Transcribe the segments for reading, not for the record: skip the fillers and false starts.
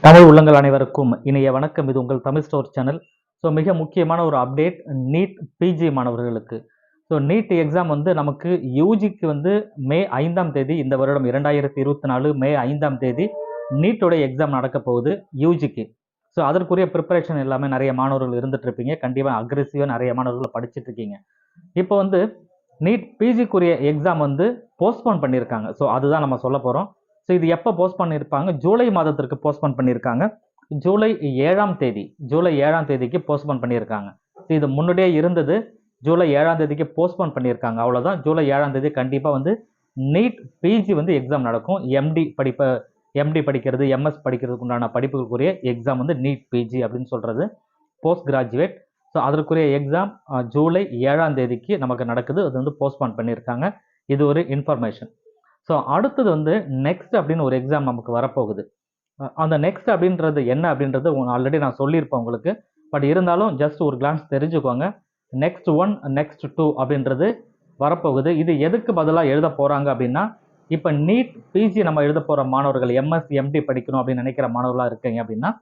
தமிழ் உள்ளங்கள் அனைவருக்கும் இனிய வணக்கம். இது உங்கள் தமிழ் ஸ்டோர் சேனல். ஸோ மிக முக்கியமான ஒரு அப்டேட் நீட் பிஜி மாணவர்களுக்கு. ஸோ நீட் எக்ஸாம் வந்து நமக்கு யூஜிக்கு வந்து மே 5ஆம் தேதி இந்த வருடம் 2024 மே 5ஆம் தேதி நீட்டோடைய எக்ஸாம் நடக்க போகுது யூஜிக்கு. ஸோ அதற்குரிய ப்ரிப்பரேஷன் எல்லாமே நிறைய மாணவர்கள் இருந்துட்டு இருப்பீங்க. கண்டிப்பாக அக்ரெசிவாக நிறைய மாணவர்கள் படிச்சுட்டு இருக்கீங்க. இப்போ வந்து நீட் பிஜிக்குரிய எக்ஸாம் வந்து போஸ்ட்போன் பண்ணியிருக்காங்க. ஸோ அதுதான் நம்ம சொல்ல போகிறோம். ஸோ இது எப்போ போஸ்ட் பண்ணியிருப்பாங்க? ஜூலை மாதத்திற்கு போஸ்ட்போன் பண்ணியிருக்காங்க. ஜூலை 7ஆம் தேதிக்கு போஸ்ட்போன் பண்ணியிருக்காங்க. இது முன்னாடியே இருந்தது. ஜூலை 7ஆம் தேதிக்கு போஸ்ட்போன் பண்ணியிருக்காங்க. அவ்வளோதான். ஜூலை 7ஆம் தேதி கண்டிப்பாக வந்து நீட் பிஜி வந்து எக்ஸாம் நடக்கும். எம்டி படிக்கிறது, எம்எஸ் படிக்கிறதுக்கு உண்டான படிப்புகளுக்குரிய எக்ஸாம் வந்து நீட் பிஜி அப்படின்னு சொல்கிறது போஸ்ட் கிராஜுவேட். ஸோ அதற்குரிய எக்ஸாம் ஜூலை 7ஆம் தேதிக்கு நமக்கு நடக்குது. அது வந்து போஸ்ட்போன் பண்ணியிருக்காங்க. இது ஒரு இன்ஃபர்மேஷன். ஸோ அடுத்தது வந்து நெக்ஸ்ட் அப்படின்னு ஒரு எக்ஸாம் நமக்கு வரப்போகுது. அந்த நெக்ஸ்ட் அப்படின்றது என்ன அப்படின்றது ஆல்ரெடி நான் சொல்லியிருப்பேன் உங்களுக்கு. பட் இருந்தாலும் ஜஸ்ட் ஒரு கிளான்ஸ் தெரிஞ்சுக்கோங்க. நெக்ஸ்ட் 1 நெக்ஸ்ட் 2 அப்படின்றது வரப்போகுது. இது எதுக்கு பதிலாக எழுத போகிறாங்க அப்படின்னா, இப்போ நீட் பிஜி நம்ம எழுத போகிற மாணவர்கள் எம்எஸ் எம்டி படிக்கணும் அப்படின்னு நினைக்கிற மாணவர்களாக இருக்கீங்க அப்படின்னா,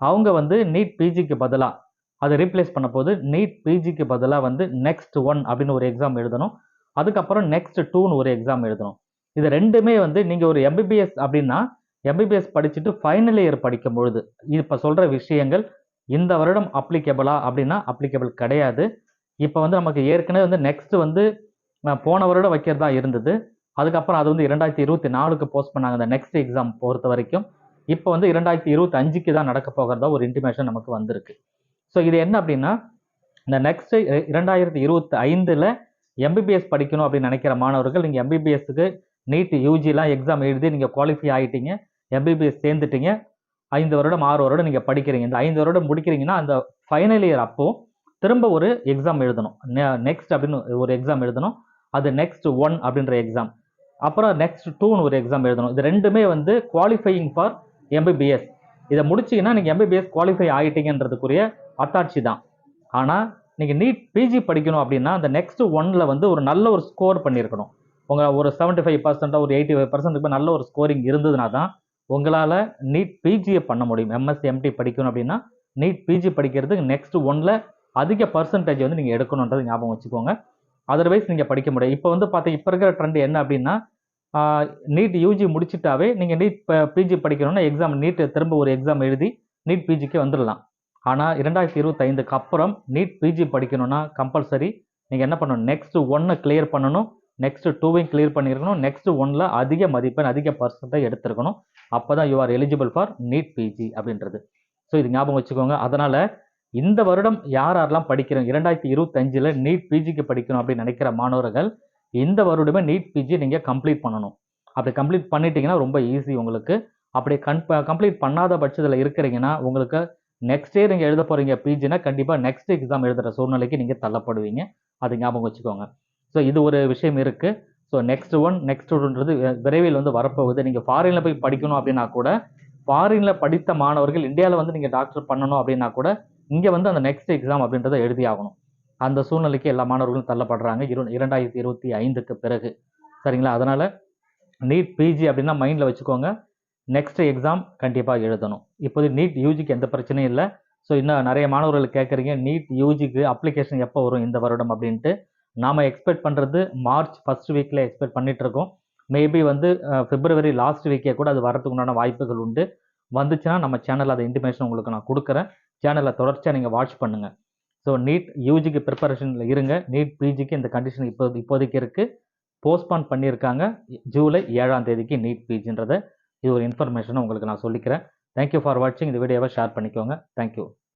அவங்க வந்து நீட் பிஜிக்கு பதிலாக அதை ரீப்ளேஸ் பண்ண போது நீட் பிஜிக்கு பதிலாக வந்து நெக்ஸ்ட் 1 அப்படின்னு ஒரு எக்ஸாம் எழுதணும். அதுக்கப்புறம் நெக்ஸ்ட் 2ன்னு ஒரு எக்ஸாம் எழுதணும். இது ரெண்டுமே வந்து நீங்கள் ஒரு எம்பிபிஎஸ் அப்படின்னா எம்பிபிஎஸ் படிச்சுட்டு ஃபைனல் இயர் படிக்கும் பொழுது இப்போ சொல்கிற விஷயங்கள் இந்த வருடம் அப்ளிகபிளா அப்படின்னா அப்ளிகபிள் கிடையாது. இப்போ வந்து நமக்கு ஏற்கனவே வந்து நெக்ஸ்ட் வந்து போன வருடம் வைக்கிறதா இருந்தது. அதுக்கப்புறம் அது வந்து 2024க்கு போஸ்ட் பண்ணாங்க அந்த நெக்ஸ்ட் எக்ஸாம் பொறுத்த வரைக்கும். இப்போ வந்து 2025க்கு தான் நடக்க போகிறதா ஒரு இன்டிமேஷன் நமக்கு வந்திருக்கு. ஸோ இது என்ன அப்படின்னா, இந்த நெக்ஸ்ட் 2025ல் எம்பிபிஎஸ் படிக்கணும் அப்படின்னு நினைக்கிற மாணவர்கள் நீங்கள் எம்பிபிஎஸ்க்கு நீட் யூஜிலாம் எக்ஸாம் எழுதி நீங்கள் குவாலிஃபை ஆகிட்டீங்க, எம்பிபிஎஸ் சேர்ந்துட்டீங்க, 5 வருடம் 6 வருடம் நீங்கள் படிக்கிறீங்க. இந்த 5 வருடம் முடிக்கிறீங்கன்னா அந்த ஃபைனல் இயர் அப்போது திரும்ப ஒரு எக்ஸாம் எழுதணும். நெக்ஸ்ட் அப்படின்னு ஒரு எக்ஸாம் எழுதணும். அது நெக்ஸ்ட் 1 அப்படின்ற எக்ஸாம். அப்புறம் நெக்ஸ்ட் 2ன்னு ஒரு எக்ஸாம் எழுதணும். இது ரெண்டுமே வந்து குவாலிஃபையிங் ஃபார் எம்பிபிஎஸ். இதை முடிச்சிங்கன்னா நீங்கள் எம்பிபிஎஸ் குவாலிஃபை ஆகிட்டீங்கன்றதுக்குரிய அத்தாட்சி தான். ஆனால் நீங்கள் நீட் பிஜி படிக்கணும் அப்படின்னா அந்த நெக்ஸ்ட் 1ல் வந்து ஒரு நல்ல ஒரு ஸ்கோர் பண்ணியிருக்கணும். உங்கள் ஒரு 75% ஒரு 85% நல்ல ஒரு ஸ்கோரிங் இருந்ததுனா தான் உங்களால் நீட் பிஜியை பண்ண முடியும். எம்எஸ் எம்டி படிக்கணும் அப்படின்னா நீட் பிஜி படிக்கிறதுக்கு நெக்ஸ்ட் 1ல் அதிக பர்சன்டேஜ் வந்து நீங்கள் எடுக்கணுன்றது ஞாபகம் வச்சுக்கோங்க. அதர்வைஸ் நீங்கள் படிக்க முடியும். இப்போ வந்து இப்போ இருக்கிற ட்ரெண்ட் என்ன அப்படின்னா, நீட் யூஜி முடிச்சுட்டாவே நீங்கள் நீட் பிஜி படிக்கணும்னா எக்ஸாம் நீட் திரும்ப ஒரு எக்ஸாம் எழுதி நீட் பிஜிக்கு வந்துடலாம். ஆனால் 2025க்கு அப்புறம் நீட் பிஜி படிக்கணும்னா கம்பல்சரி நீங்கள் என்ன பண்ணணும், நெக்ஸ்ட் 1 கிளியர் பண்ணணும், நெக்ஸ்ட் 2வையும் கிளியர் பண்ணியிருக்கணும், நெக்ஸ்ட் 1ல் அதிக மதிப்பெண் அதிக பர்சன்டேஜ் எடுத்திருக்கணும். அப்போ தான் you are eligible for NEET PG அப்படின்றது. ஸோ இது ஞாபகம் வச்சுக்கோங்க. அதனால் இந்த வருடம் யாரெல்லாம் படிக்கிறோம் 2025ல் நீட் பிஜிக்கு படிக்கணும் அப்படின்னு நினைக்கிற மாணவர்கள் இந்த வருடமே நீட் பிஜி நீங்கள் கம்ப்ளீட் பண்ணணும். அப்படி கம்ப்ளீட் பண்ணிட்டீங்கன்னா ரொம்ப ஈஸி உங்களுக்கு. அப்படி கம்ப்ளீட் பண்ணாத பட்சத்தில் இருக்கிறீங்கன்னா உங்களுக்கு நெக்ஸ்ட் இயர் நீங்கள் எழுத போகிறீங்க பிஜினா கண்டிப்பாக நெக்ஸ்ட் எக்ஸாம் எழுதுகிற சூழ்நிலைக்கு நீங்கள் தள்ளப்படுவீங்க. அது ஞாபகம் வச்சுக்கோங்க. ஸோ இது ஒரு விஷயம் இருக்குது. ஸோ நெக்ஸ்ட் 1 நெக்ஸ்ட் 2ன்றது விரைவில் வந்து வரப்போகுது. நீங்கள் ஃபாரினில் போய் படிக்கணும் அப்படின்னா கூட, ஃபாரினில் படித்த மாணவர்கள் இந்தியாவில் வந்து நீங்கள் டாக்டர் பண்ணணும் அப்படின்னா கூட இங்கே வந்து அந்த நெக்ஸ்ட் எக்ஸாம் அப்படின்றத எழுதி ஆகணும். அந்த சூழ்நிலைக்கு எல்லா மாணவர்களும் தள்ளப்படுறாங்க 2025க்கு பிறகு. சரிங்களா? அதனால் நீட் பிஜி அப்படின்னா மைண்டில் வச்சுக்கோங்க. நெக்ஸ்ட் எக்ஸாம் கண்டிப்பாக எழுதணும். இப்போது நீட் யூஜிக்கு எந்த பிரச்சனையும் இல்லை. ஸோ இன்னும் நிறைய மாணவர்கள் கேட்குறீங்க நீட் யூஜிக்கு அப்ளிகேஷன் எப்போ வரும் இந்த வருடம் அப்படின்ட்டு. நாம் எக்ஸ்பெக்ட் பண்ணுறது மார்ச் ஃபர்ஸ்ட் வீக்கில் எக்ஸ்பெக்ட் பண்ணிகிட்ருக்கோம். மேபி வந்து பிப்ரவரி லாஸ்ட் வீக்கே கூட அது வரதுக்கு உண்டான வாய்ப்புகள் உண்டு. வந்துச்சுன்னா நம்ம சேனலில் அதை இன்டிமேஷன் உங்களுக்கு நான் கொடுக்குறேன். சேனலில் தொடர்ச்சியாக நீங்கள் வாட்ச் பண்ணுங்கள். ஸோ நீட் யூஜிக்கு ப்ரிப்பரேஷனில் இருங்க. நீட் பிஜிக்கு இந்த கண்டிஷன் இப்போதைக்கு இருக்குது. போஸ்ட்பான் பண்ணியிருக்காங்க ஜூலை 7ஆம் தேதிக்கு நீட் பிஜின்றதை. இது ஒரு இன்ஃபர்மேஷனை உங்களுக்கு நான் சொல்லிக்கிறேன். தேங்க்யூ ஃபார் வாட்சிங். இந்த வீடியோவை ஷேர் பண்ணிக்கோங்க. தேங்க்யூ.